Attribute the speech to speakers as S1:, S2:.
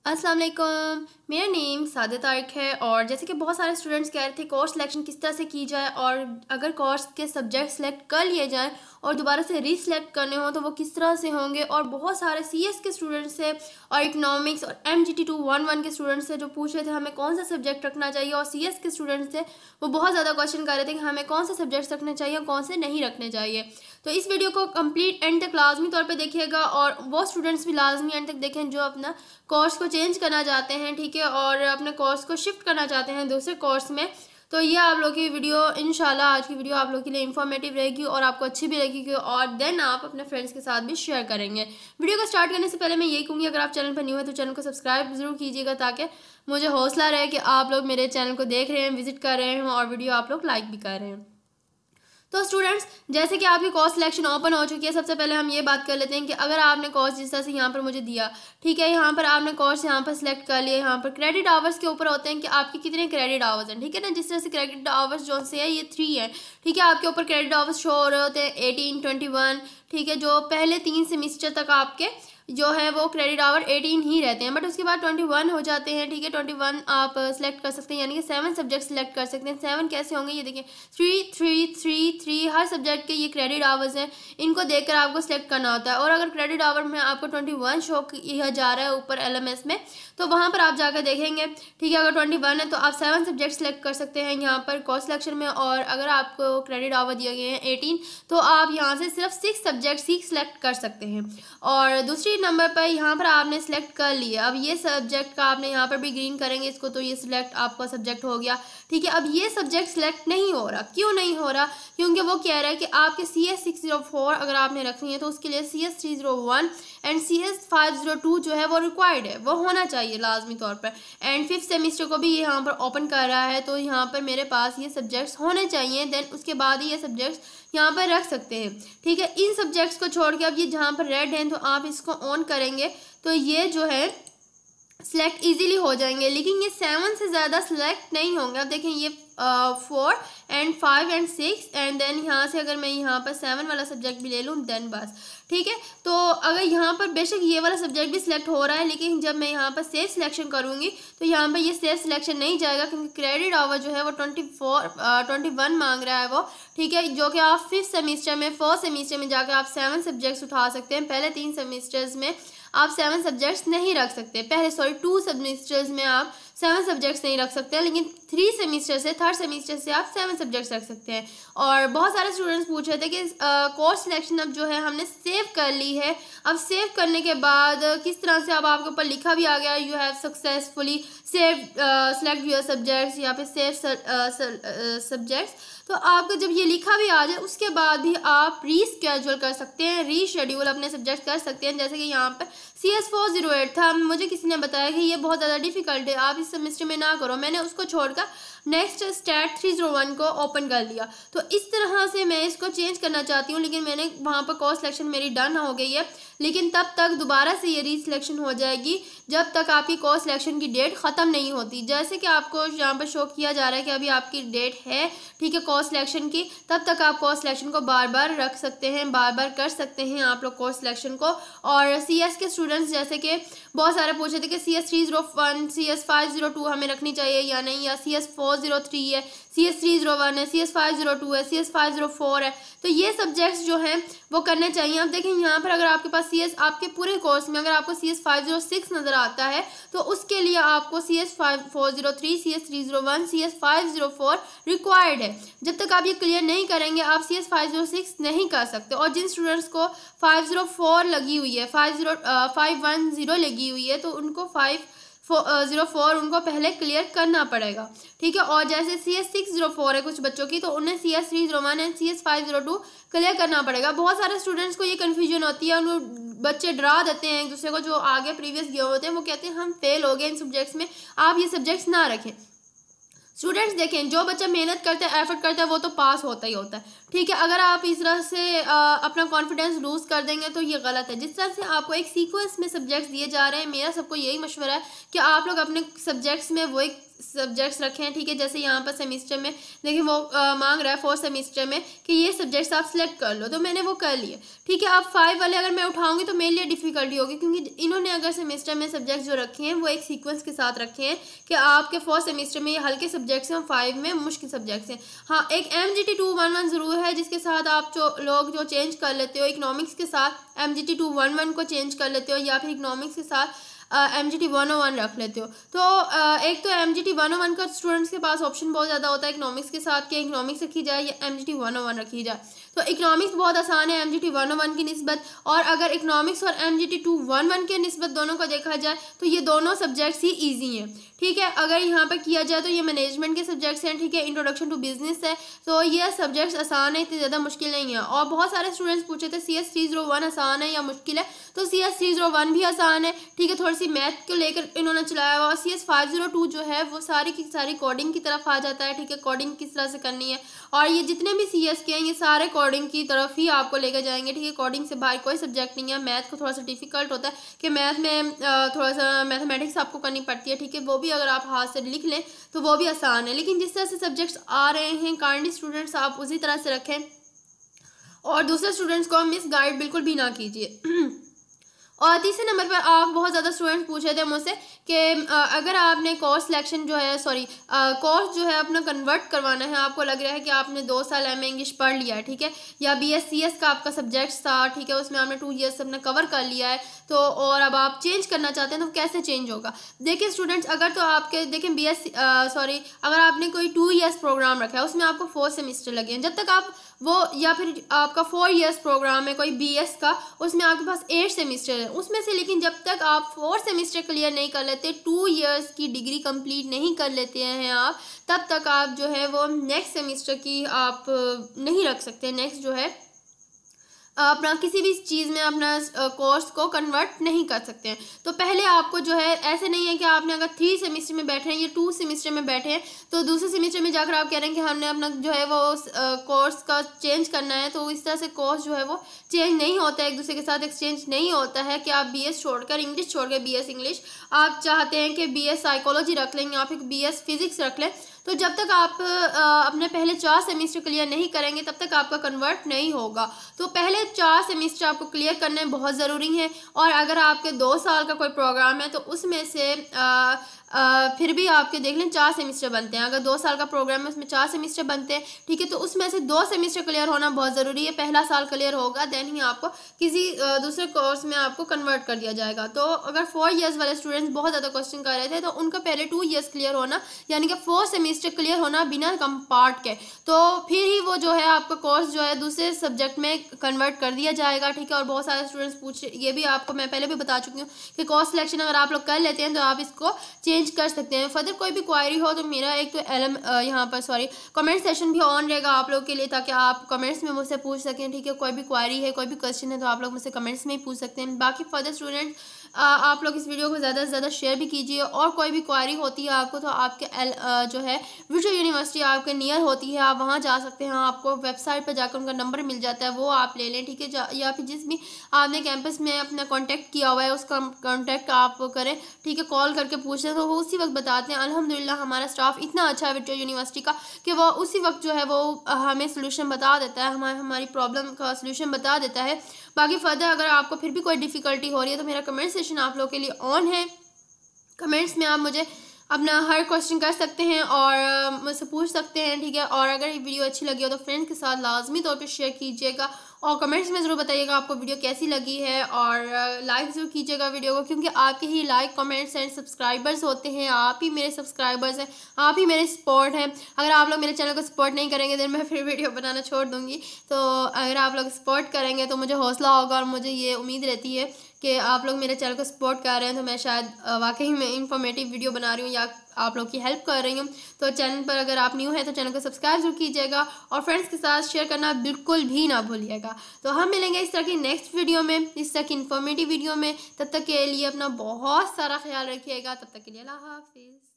S1: अस्सलाम वालेकुम। मेरा नेम सादिया तारिक है और जैसे कि बहुत सारे स्टूडेंट्स कह रहे थे कोर्स सिलेक्शन किस तरह से की जाए और अगर कोर्स के सब्जेक्ट सेलेक्ट कर लिए जाएं और दोबारा से रीसिलेक्ट करने हो तो वो किस तरह से होंगे। और बहुत सारे सीएस के स्टूडेंट्स से और इकोनॉमिक्स और MGT 211 के स्टूडेंट्स से जो पूछ रहे थे हमें कौन सा सब्जेक्ट रखना चाहिए, और सीएस के स्टूडेंट्स से वो बहुत ज़्यादा क्वेश्चन कर रहे थे कि हमें कौन से सब्जेक्ट्स रखने चाहिए और कौन से नहीं रखने चाहिए। तो इस वीडियो को कंप्लीट एंड तक लाजमी तौर पे देखिएगा और वो स्टूडेंट्स भी लाजमी एंड तक देखें जो अपना कोर्स को चेंज करना चाहते हैं, ठीक है, और अपने कोर्स को शिफ्ट करना चाहते हैं दूसरे कोर्स में। तो ये आप लोग की वीडियो इंशाल्लाह आज की वीडियो आप लोग के लिए इंफॉर्मेटिव रहेगी और आपको अच्छी भी लगेगी और देन आप अपने फ्रेंड्स के साथ भी शेयर करेंगे। वीडियो को स्टार्ट करने से पहले मैं यही कहूँगी, अगर आप चैनल पर न्यू है तो चैनल को सब्सक्राइब जरूर कीजिएगा ताकि मुझे हौसला रहे कि आप लोग मेरे चैनल को देख रहे हैं, विजिट कर रहे हैं और वीडियो आप लोग लाइक भी कर रहे हैं। तो स्टूडेंट्स, जैसे कि आपकी कोर्स सिलेक्शन ओपन हो चुकी है, सबसे पहले हम ये बात कर लेते हैं कि अगर आपने कोर्स जिस तरह से यहाँ पर मुझे दिया, ठीक है, यहाँ पर आपने कोर्स यहाँ पर सिलेक्ट कर लिया, यहाँ पर क्रेडिट आवर्स के ऊपर होते हैं कि आपके कितने क्रेडिट आवर्स हैं, ठीक है ना। जिस तरह से क्रेडिट आवर्स जो से है ये 3 है, ठीक है, आपके ऊपर क्रेडिट आवर्स शो हो रहे होते हैं 18, 21, ठीक है, जो पहले 3 सेमिस्टर तक आपके जो है वो क्रेडिट आवर 18 ही रहते हैं, बट उसके बाद 21 हो जाते हैं, ठीक है। 21 आप सेलेक्ट कर सकते हैं, यानी कि 7 सब्जेक्ट सेलेक्ट कर सकते हैं। 7 कैसे होंगे ये देखिए, 3 3 3 3 हर सब्जेक्ट के ये क्रेडिट आवर्स हैं, इनको देखकर आपको सेलेक्ट करना होता है। और अगर क्रेडिट आवर में आपको 21 शो किया जा रहा है ऊपर LMS में, तो वहाँ पर आप जाकर देखेंगे, ठीक है। अगर 21 है तो आप 7 सब्जेक्ट सेलेक्ट कर सकते हैं यहाँ पर कोर्स सिलेक्शन में, और अगर आपको क्रेडिट आवर दिए गए हैं 18 तो आप यहाँ से सिर्फ 6 सब्जेक्ट सेलेक्ट कर सकते हैं। और दूसरी नंबर पर यहाँ पर आपने सेलेक्ट कर लिया, अब ये सब्जेक्ट का आपने यहाँ पर भी ग्रीन करेंगे इसको, तो ये सिलेक्ट आपका सब्जेक्ट हो गया, ठीक है। अब ये सब्जेक्ट सिलेक्ट नहीं हो रहा, क्यों नहीं हो रहा? क्योंकि वो कह रहा है कि आपके CS 604 अगर आपने रखनी है तो उसके लिए CS 301 एंड CS 502 जो है वो रिक्वायर्ड है, वो होना चाहिए लाजमी तौर पर। एंड 5th सेमिस्टर को भी ये यहाँ पर ओपन कर रहा है, तो यहाँ पर मेरे पास ये सब्जेक्ट्स होने चाहिए, देन उसके बाद ही ये सब्जेक्ट्स यहाँ पर रख सकते हैं, ठीक है। इन सब्जेक्ट्स को छोड़ के अब ये जहाँ पर रेड है तो आप इसको ऑन करेंगे तो ये जो है सिलेक्ट इजीली हो जाएंगे, लेकिन ये 7 से ज़्यादा सिलेक्ट नहीं होंगे। अब देखें ये 4 एंड 5 एंड 6 एंड देन यहाँ से अगर मैं यहाँ पर 7 वाला सब्जेक्ट भी ले लूँ देन बस, ठीक है। तो अगर यहाँ पर बेशक ये वाला सब्जेक्ट भी सिलेक्ट हो रहा है, लेकिन जब मैं यहाँ पर सेफ सिलेक्शन करूँगी तो यहाँ पर ये सेफ सिलेक्शन नहीं जाएगा, क्योंकि क्रेडिट आवर जो है वो 21 मांग रहा है वो, ठीक है, जो कि आप 5th सेमिस्टर में 4th सेमिस्टर में जाकर आप 7 सब्जेक्ट्स उठा सकते हैं। पहले 3 सेमिस्टर्स में आप 7 सब्जेक्ट्स नहीं रख सकते, पहले 2 सेमिस्टर्स में आप 7 सब्जेक्ट्स नहीं रख सकते हैं, लेकिन 3 सेमिस्टर से 3rd सेमिस्टर से आप 7 सब्जेक्ट्स रख सकते हैं। और बहुत सारे स्टूडेंट्स पूछ रहे थे कि कोर्स सिलेक्शन अब जो है हमने सेव कर ली है, अब सेव करने के बाद किस तरह से, अब आपके ऊपर लिखा भी आ गया you have successfully save select your subjects या फिर सेव सब्जेक्ट्स। तो आपको जब ये लिखा भी आ जाए उसके बाद भी आप रीस्केड्यूल कर सकते हैं, रीशेड्यूल अपने सब्जेक्ट कर सकते हैं। जैसे कि यहाँ पर CS 408 था, मुझे किसी ने बताया कि ये बहुत ज़्यादा डिफिकल्ट है, आप इस सेमेस्टर में ना करो, मैंने उसको छोड़कर नेक्स्ट स्टैट 301 को ओपन कर लिया। तो इस तरह से मैं इसको चेंज करना चाहती हूँ, लेकिन मैंने वहाँ पर कोर्स सिलेक्शन मेरी डन हो गई है, लेकिन तब तक दोबारा से ये रीसिलेक्शन हो जाएगी जब तक आपकी कोर्स सिलेक्शन की डेट ख़त्म नहीं होती। जैसे कि आपको यहाँ पर शो किया जा रहा है कि अभी आपकी डेट है, ठीक है, कोर्स सिलेक्शन की, तब तक आप कोर्स सिलेक्शन को बार बार रख सकते हैं, बार बार कर सकते हैं आप लोग कोर्स सिलेक्शन को। और CS के स्टूडेंट्स जैसे कि बहुत सारे पूछे थे कि CS 301 CS 502 हमें रखनी चाहिए या नहीं, या CS 403 है, CS 301 है, CS 502 है, CS 504 है, तो ये सब्जेक्ट्स जो हैं वो करने चाहिए। अब देखें यहाँ पर अगर आपके पास CS आपके पूरे कोर्स में अगर आपको CS 506 नज़र आता है तो उसके लिए आपको CS 403 CS 301 CS 504 रिक्वायर्ड है। जब तक आप ये क्लियर नहीं करेंगे आप CS 506 नहीं कर सकते। और जिन स्टूडेंट्स को 504 लगी हुई है, 510 लगी हुई है, तो उनको 504 उनको पहले क्लियर करना पड़ेगा, ठीक है। और जैसे CS 604 है कुछ बच्चों की, तो उन्हें CS 301 एंड CS 502 क्लियर करना पड़ेगा। बहुत सारे स्टूडेंट्स को ये कन्फ्यूजन होती है, उन बच्चे डरा देते हैं एक दूसरे को, जो आगे प्रीवियस गए होते हैं, वो कहते हैं हम फेल हो गए इन सब्जेक्ट्स में, आप ये सब्जेक्ट्स ना रखें। स्टूडेंट्स देखें, जो बच्चा मेहनत करता है, एफर्ट करता है, वो तो पास होता ही होता है, ठीक है। अगर आप इस तरह से अपना कॉन्फिडेंस लूज़ कर देंगे तो ये गलत है। जिस तरह से आपको एक सीक्वेंस में सब्जेक्ट्स दिए जा रहे हैं, मेरा सबको यही मशवरा है कि आप लोग अपने सब्जेक्ट्स में वो एक सब्जेक्ट्स रखे हैं, ठीक है। जैसे यहाँ पर सेमिस्टर में देखिए वो मांग रहा है 4th सेमिस्टर में कि ये सब्जेक्ट्स आप सिलेक्ट कर लो, तो मैंने वो कर लिए, ठीक है। अब 5 वाले अगर मैं उठाऊंगी तो मेरे लिए डिफिकल्टी होगी, क्योंकि इन्होंने अगर सेमेस्टर में सब्जेक्ट जो रखे हैं वो एक सीक्वेंस के साथ रखे हैं कि आपके 4th सेमेस्टर में ये हल्के सब्जेक्ट्स हैं और 5 में मुश्किल सब्जेक्ट्स हैं। हाँ, एक MGT 211 ज़रूर है जिसके साथ आप जो चेंज कर लेते हो, इकोनॉमिक्स के साथ MGT 211 को चेंज कर लेते हो, या फिर इकोनॉमिक्स के साथ MGT 101 रख लेते हो। तो एक तो MGT 101 का स्टूडेंट्स के पास ऑप्शन बहुत ज़्यादा होता है इकोनॉमिक्स के साथ कि इकोनॉमिक्स रखी जाए या MGT 101 रखी जाए। तो इकोनॉमिक्स बहुत आसान है MGT 101 की निस्बत, और अगर इकोनॉमिक्स और MGT 211 के निस्बत दोनों को देखा जाए तो ये दोनों सब्जेक्ट्स ही ईजी हैं, ठीक है। अगर यहाँ पर किया जाए तो ये मैनेजमेंट के सब्जेक्ट्स हैं, ठीक है। इंट्रोडक्शन टू बिजनेस है, तो ये सब्जेक्ट्स आसान है, इतनी ज़्यादा मुश्किल नहीं है। और बहुत सारे स्टूडेंट्स पूछे थे CS 301 आसान है या मुश्किल है, तो CS 301 भी आसान है, ठीक है। थोड़ी सी मैथ को लेकर इन्होंने चलाया हुआ। CS 502 जो है वो सारी की सारी कोडिंग की तरफ आ जाता है, ठीक है। कोडिंग किस तरह से करनी है, और ये जितने भी CS के हैं ये सारे कोडिंग की तरफ ही आपको लेकर जाएंगे, ठीक है। कोडिंग से बाहर कोई सब्जेक्ट नहीं है। मैथ को थोड़ा सा डिफिकल्ट होता है कि मैथ में थोड़ा सा मैथमेटिक्स आपको करनी पड़ती है, ठीक है। वो भी अगर आप हाथ से लिख लें तो वो भी आसान है, लेकिन जिस तरह से सब्जेक्ट्स आ रहे हैं काइंडली स्टूडेंट्स आप उसी तरह से रखें, और दूसरे स्टूडेंट्स को मिस गाइड बिल्कुल भी ना कीजिए। और तीसरे नंबर पर आप बहुत ज़्यादा स्टूडेंट्स पूछे थे मुझसे कि अगर आपने कोर्स सिलेक्शन जो है कोर्स जो है अपना कन्वर्ट करवाना है, आपको लग रहा है कि आपने 2 साल MA इंग्लिश पढ़ लिया है, ठीक है, या BScs का आपका सब्जेक्ट था, ठीक है, उसमें आपने 2 ईयर्स अपना कवर कर लिया है, तो और अब आप चेंज करना चाहते हैं तो कैसे चेंज होगा। देखिए स्टूडेंट्स, अगर तो आपके देखें अगर आपने कोई 2 ईयर्स प्रोग्राम रखा है उसमें आपको 4 सेमेस्टर लगे हैं, जब तक आप वो, या फिर आपका 4 ईयर्स प्रोग्राम है कोई BS का, उसमें आपके पास 8 सेमेस्टर है उसमें से, लेकिन जब तक आप 4 सेमेस्टर क्लियर नहीं कर लेते, 2 ईयर्स की डिग्री कंप्लीट नहीं कर लेते हैं आप, तब तक आप जो है वो नेक्स्ट सेमेस्टर की आप नहीं रख सकते। नेक्स्ट जो है अपना किसी भी चीज़ में अपना कोर्स को कन्वर्ट नहीं कर सकते हैं। तो पहले आपको जो है, ऐसे नहीं है कि आपने अगर 3 सेमेस्टर में बैठे हैं या 2 सेमेस्टर में बैठे हैं तो दूसरे सेमेस्टर में जाकर आप कह रहे हैं कि हमने अपना जो है वो कोर्स का चेंज करना है, तो इस तरह से कोर्स जो है वो चेंज नहीं होता है, एक दूसरे के साथ एक्सचेंज नहीं होता है कि आप BS छोड़कर इंग्लिश छोड़कर BS इंग्लिश आप चाहते हैं कि BS साइकोलॉजी रख लें या फिर BS फिजिक्स रख लें, तो जब तक आप अपने पहले 4 सेमेस्टर क्लियर नहीं करेंगे तब तक आपका कन्वर्ट नहीं होगा। तो पहले 4 सेमेस्टर आपको क्लियर करने बहुत ज़रूरी है, और अगर आपके 2 साल का कोई प्रोग्राम है तो उसमें से फिर भी आपके देख लें 4 सेमेस्टर बनते हैं। अगर 2 साल का प्रोग्राम है उसमें 4 सेमेस्टर बनते हैं, ठीक है, तो उसमें से 2 सेमेस्टर क्लियर होना बहुत ज़रूरी है। पहला साल क्लियर होगा देन ही आपको किसी दूसरे कोर्स में आपको कन्वर्ट कर दिया जाएगा। तो अगर 4 ईयर्स वाले स्टूडेंट्स बहुत ज़्यादा क्वेश्चन कर रहे थे तो उनका पहले 2 ईयर्स क्लियर होना, यानी कि 4 सेमेस्टर क्लियर होना बिना कंपार्ट के, तो फिर ही वो जो है आपका कोर्स जो है दूसरे सब्जेक्ट में कन्वर्ट कर दिया जाएगा, ठीक है। और बहुत सारे स्टूडेंट्स पूछ, ये भी आपको मैं पहले भी बता चुकी हूँ कि कोर्स सिलेक्शन अगर आप लोग कर लेते हैं तो आप इसको चेंज कर सकते हैं। फर्दर कोई भी क्वायरी हो तो मेरा एक तो यहाँ पर कमेंट सेशन भी ऑन रहेगा आप लोग के लिए, ताकि आप कमेंट्स में मुझसे पूछ सकें, ठीक है। कोई भी क्वायरी है, कोई भी क्वेश्चन है तो आप लोग मुझसे कमेंट्स में ही पूछ सकते हैं। बाकी फर्दर स्टूडेंट आप लोग इस वीडियो को ज़्यादा से ज़्यादा शेयर भी कीजिए, और कोई भी क्वायरी होती है आपको तो आपके जो है वर्चुअल यूनिवर्सिटी आपके नियर होती है, आप वहाँ जा सकते हैं, आपको वेबसाइट पर जाकर उनका नंबर मिल जाता है, वो आप ले लें, ठीक है। या फिर जिस भी आपने कैंपस में अपना कॉन्टैक्ट किया हुआ है उसका कॉन्टैक्ट आप करें, ठीक है, कॉल करके पूछें तो वो उसी वक्त बताते हैं। अल्हम्दुलिल्लाह हमारा स्टाफ इतना अच्छा है वर्चुअल यूनिवर्सिटी का कि वो उसी वक्त जो है वो हमें सोल्यूशन बता देता है, हमारी प्रॉब्लम का सोल्यूशन बता देता है। बाकी फर्दर अगर आपको फिर भी कोई डिफ़िकल्टी हो रही है तो मेरा कमेंट सेशन आप लोगों के लिए ऑन है। कमेंट्स में आप मुझे अपना हर क्वेश्चन कर सकते हैं और मुझसे पूछ सकते हैं, ठीक है। और अगर ये वीडियो अच्छी लगी हो तो फ्रेंड्स के साथ लाजमी तौर पे शेयर कीजिएगा, और कमेंट्स में ज़रूर बताइएगा आपको वीडियो कैसी लगी है, और लाइक ज़रूर कीजिएगा वीडियो को, क्योंकि आपके ही लाइक कमेंट्स एंड सब्सक्राइबर्स होते हैं, आप ही मेरे सब्सक्राइबर्स हैं, आप ही मेरे सपोर्ट हैं। अगर आप लोग मेरे चैनल को सपोर्ट नहीं करेंगे तो मैं फिर वीडियो बनाना छोड़ दूँगी। तो अगर आप लोग सपोर्ट करेंगे तो मुझे हौसला होगा, और मुझे ये उम्मीद रहती है कि आप लोग मेरे चैनल को सपोर्ट कर रहे हैं तो मैं शायद वाकई में इंफॉर्मेटिव वीडियो बना रही हूँ या आप लोग की हेल्प कर रही हूँ। तो चैनल पर अगर आप न्यू हैं तो चैनल को सब्सक्राइब जरूर कीजिएगा, और फ्रेंड्स के साथ शेयर करना बिल्कुल भी ना भूलिएगा। तो हम मिलेंगे इस तरह की नेक्स्ट वीडियो में, इस तरह की इंफॉर्मेटिव वीडियो में। तब तक के लिए अपना बहुत सारा ख्याल रखिएगा। तब तक के लिए अल्लाह हाफिज़।